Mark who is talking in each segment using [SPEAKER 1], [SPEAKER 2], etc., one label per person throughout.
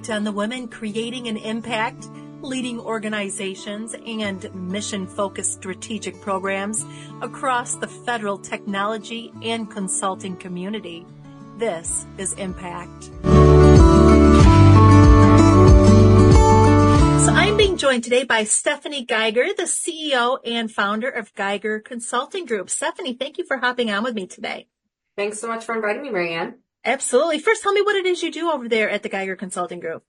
[SPEAKER 1] spotlight on the women creating an impact, leading organizations, and mission-focused strategic programs across the federal technology and consulting community. This is Impact. So I'm being joined today by Stephanie Geiger, the CEO and founder of Geiger Consulting Group. Stephanie, thank you for hopping on with me today.
[SPEAKER 2] Thanks so much for inviting me, Marianne.
[SPEAKER 1] Absolutely. First, tell me what it is you do over there at the Geiger Consulting Group.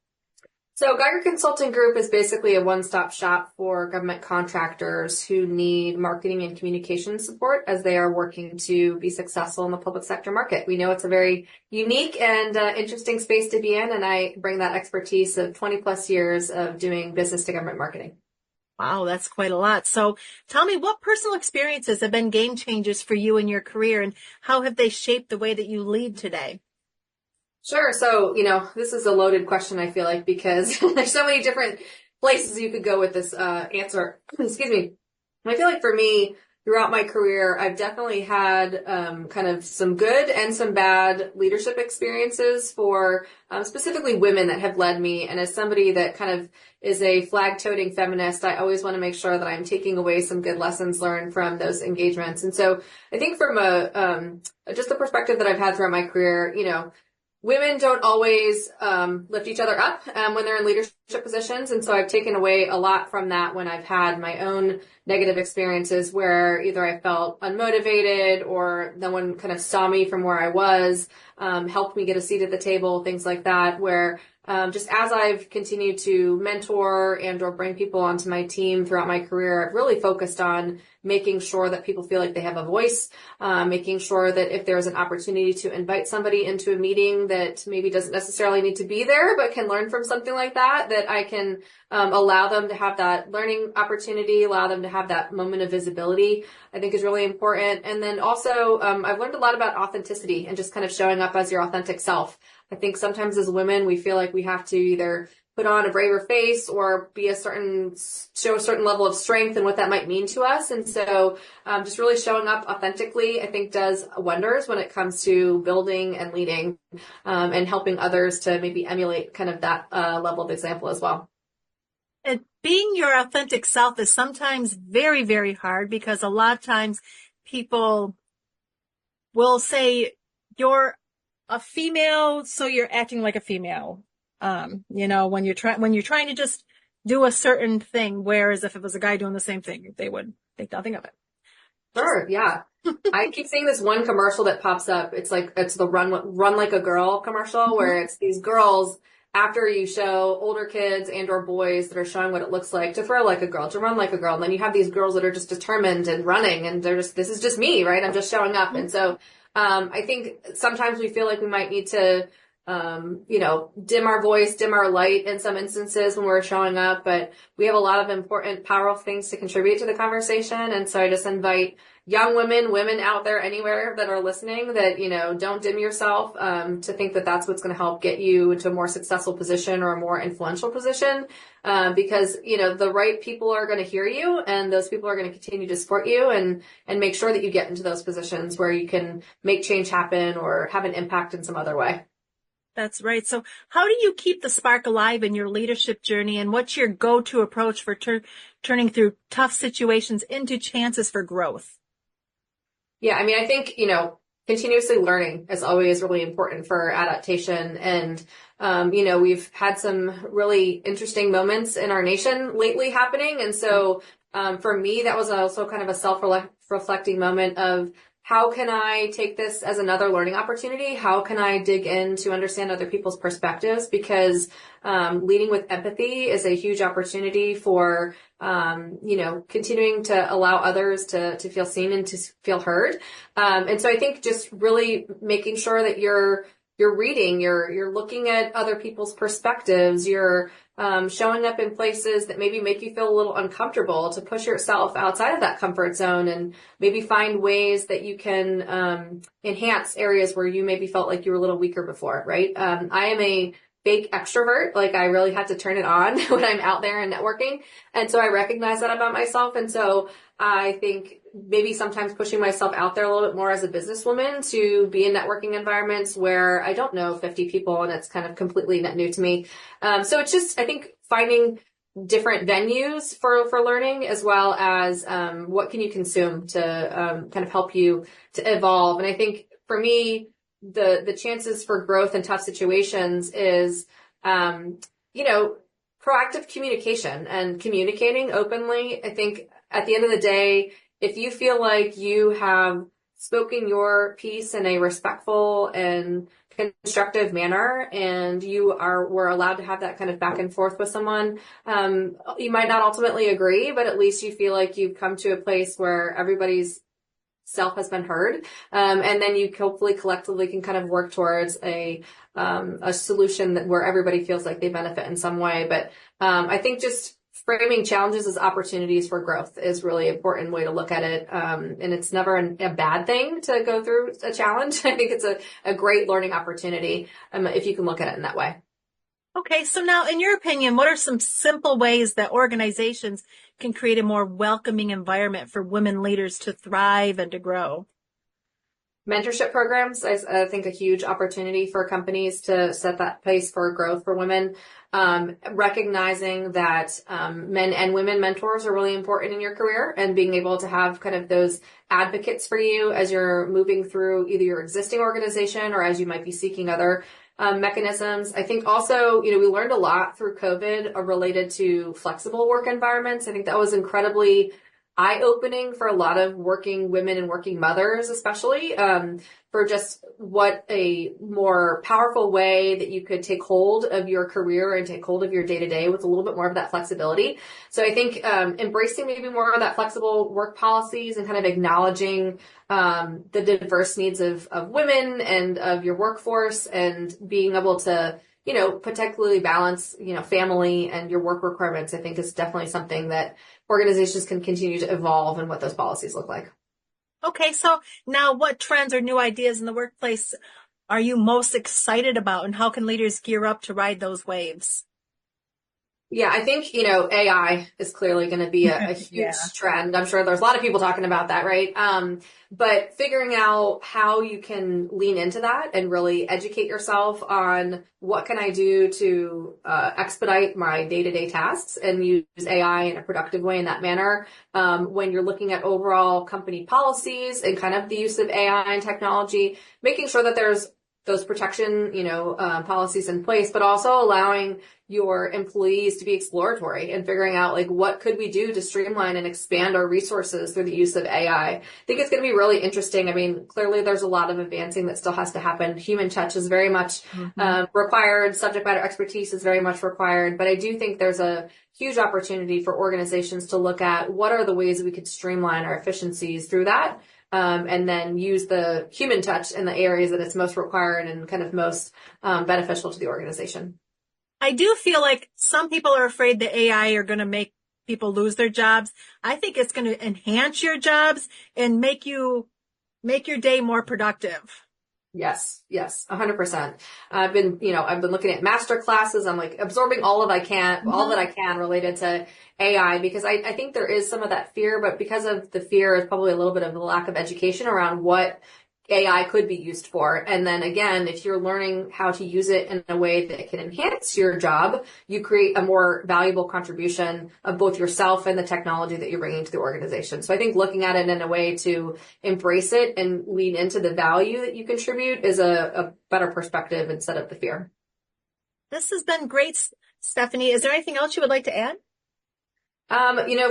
[SPEAKER 2] So Geiger Consulting Group is basically a one-stop shop for government contractors who need marketing and communication support as they are working to be successful in the public sector market. We know it's a very unique and interesting space to be in, and I bring that expertise of 20 plus years of doing business to government marketing.
[SPEAKER 1] Wow, that's quite a lot. So tell me, what personal experiences have been game changers for you in your career, and how have they shaped the way that you lead today?
[SPEAKER 2] Sure. So, this is a loaded question, I feel like, because there's so many different places you could go with this answer. Excuse me. I feel like for me, throughout my career, I've definitely had kind of some good and some bad leadership experiences for specifically women that have led me. And as somebody that kind of is a flag-toting feminist, I always want to make sure that I'm taking away some good lessons learned from those engagements. And so I think from just the perspective that I've had throughout my career, women don't always lift each other up when they're in leadership positions. And so I've taken away a lot from that when I've had my own negative experiences where either I felt unmotivated or no one kind of saw me from where I was, helped me get a seat at the table, things like that, where just as I've continued to mentor and or bring people onto my team throughout my career, I've really focused on making sure that people feel like they have a voice, making sure that if there's an opportunity to invite somebody into a meeting that maybe doesn't necessarily need to be there, but can learn from something like that, that I can allow them to have that learning opportunity, allow them to have that moment of visibility, I think is really important. And then also, I've learned a lot about authenticity and just kind of showing up as your authentic self. I think sometimes as women, we feel like we have to either put on a braver face or show a certain level of strength and what that might mean to us. And so just really showing up authentically, I think does wonders when it comes to building and leading and helping others to maybe emulate kind of that level of example as well.
[SPEAKER 1] And being your authentic self is sometimes very, very hard because a lot of times people will say you're a female, so you're acting like a female. When you're trying to just do a certain thing, whereas if it was a guy doing the same thing, they would think nothing of it.
[SPEAKER 2] Sure. Yeah. I keep seeing this one commercial that pops up. It's the run like a girl commercial where it's these girls after you show older kids and or boys that are showing what it looks like to throw like a girl, to run like a girl. And then you have these girls that are just determined and running and this is just me, right? I'm just showing up. And so, I think sometimes we feel like we might need to, dim our voice, dim our light in some instances when we're showing up, but we have a lot of important, powerful things to contribute to the conversation. And so I just invite young women out there anywhere that are listening that, don't dim yourself, to think that that's what's going to help get you into a more successful position or a more influential position. Because, the right people are going to hear you and those people are going to continue to support you and make sure that you get into those positions where you can make change happen or have an impact in some other way.
[SPEAKER 1] That's right. So how do you keep the spark alive in your leadership journey, and what's your go-to approach for turning through tough situations into chances for growth?
[SPEAKER 2] Yeah, I think, continuously learning is always really important for adaptation. And, we've had some really interesting moments in our nation lately happening. And so for me, that was also kind of a self-reflecting moment of, how can I take this as another learning opportunity? How can I dig in to understand other people's perspectives? Because leading with empathy is a huge opportunity for, continuing to allow others to feel seen and to feel heard. And so I think just really making sure that you're reading, you're looking at other people's perspectives, you're showing up in places that maybe make you feel a little uncomfortable, to push yourself outside of that comfort zone and maybe find ways that you can enhance areas where you maybe felt like you were a little weaker before, right? I am a fake extrovert. Like I really had to turn it on when I'm out there and networking. And so I recognize that about myself. And so I think maybe sometimes pushing myself out there a little bit more as a businesswoman to be in networking environments where I don't know 50 people and it's kind of completely net new to me. So it's just, I think finding different venues for learning as well as what can you consume to kind of help you to evolve. And I think for me, the chances for growth in tough situations is, proactive communication and communicating openly. I think at the end of the day, if you feel like you have spoken your piece in a respectful and constructive manner and were allowed to have that kind of back and forth with someone, you might not ultimately agree, but at least you feel like you've come to a place where everybody's self has been heard. And then you hopefully collectively can kind of work towards a solution where everybody feels like they benefit in some way. But I think just framing challenges as opportunities for growth is really an important way to look at it. And it's never a bad thing to go through a challenge. I think it's a great learning opportunity if you can look at it in that way.
[SPEAKER 1] Okay, so now, in your opinion, what are some simple ways that organizations can create a more welcoming environment for women leaders to thrive and to grow?
[SPEAKER 2] Mentorship programs, I think a huge opportunity for companies to set that pace for growth for women. Recognizing that men and women mentors are really important in your career and being able to have kind of those advocates for you as you're moving through either your existing organization or as you might be seeking other mechanisms. I think also, we learned a lot through COVID related to flexible work environments. I think that was incredibly eye-opening for a lot of working women and working mothers, especially, for just what a more powerful way that you could take hold of your career and take hold of your day-to-day with a little bit more of that flexibility. So I think embracing maybe more of that flexible work policies and kind of acknowledging the diverse needs of women and of your workforce and being able to particularly balance, family and your work requirements, I think is definitely something that organizations can continue to evolve and what those policies look like.
[SPEAKER 1] Okay, so now what trends or new ideas in the workplace are you most excited about, and how can leaders gear up to ride those waves?
[SPEAKER 2] Yeah, I think, AI is clearly going to be a huge trend. I'm sure there's a lot of people talking about that, right? But figuring out how you can lean into that and really educate yourself on what can I do to expedite my day-to-day tasks and use AI in a productive way in that manner. When you're looking at overall company policies and kind of the use of AI and technology, making sure that there's those protection, policies in place, but also allowing your employees to be exploratory and figuring out like what could we do to streamline and expand our resources through the use of AI. I think it's going to be really interesting. I mean, clearly there's a lot of advancing that still has to happen. Human touch is very much required. Subject matter expertise is very much required. But I do think there's a huge opportunity for organizations to look at what are the ways we could streamline our efficiencies through that. And then use the human touch in the areas that it's most required and kind of most beneficial to the organization.
[SPEAKER 1] I do feel like some people are afraid that AI are going to make people lose their jobs. I think it's going to enhance your jobs and make your day more productive.
[SPEAKER 2] Yes, 100%. I've been looking at master classes. I'm like absorbing all that I can related to AI because I think there is some of that fear, but because of the fear is probably a little bit of a lack of education around what AI could be used for. And then again, if you're learning how to use it in a way that can enhance your job, you create a more valuable contribution of both yourself and the technology that you're bringing to the organization. So I think looking at it in a way to embrace it and lean into the value that you contribute is a better perspective instead of the fear.
[SPEAKER 1] This has been great, Stephanie. Is there anything else you would like to add?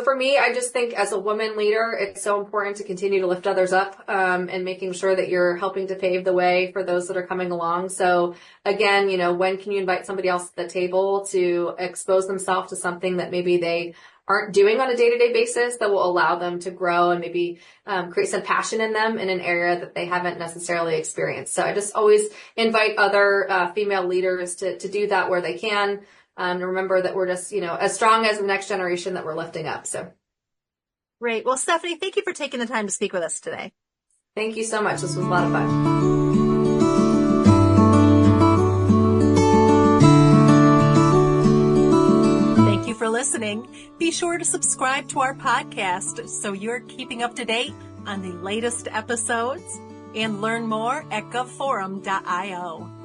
[SPEAKER 2] For me, I just think as a woman leader, it's so important to continue to lift others up, and making sure that you're helping to pave the way for those that are coming along. So again, when can you invite somebody else to the table to expose themselves to something that maybe they aren't doing on a day-to-day basis that will allow them to grow and maybe create some passion in them in an area that they haven't necessarily experienced. So I just always invite other female leaders to do that where they can. And remember that we're just, as strong as the next generation that we're lifting up. So
[SPEAKER 1] great. Well, Stephanie, thank you for taking the time to speak with us today.
[SPEAKER 2] Thank you so much. This was a lot of fun.
[SPEAKER 1] for listening. Be sure to subscribe to our podcast so you're keeping up to date on the latest episodes, and learn more at govforum.io.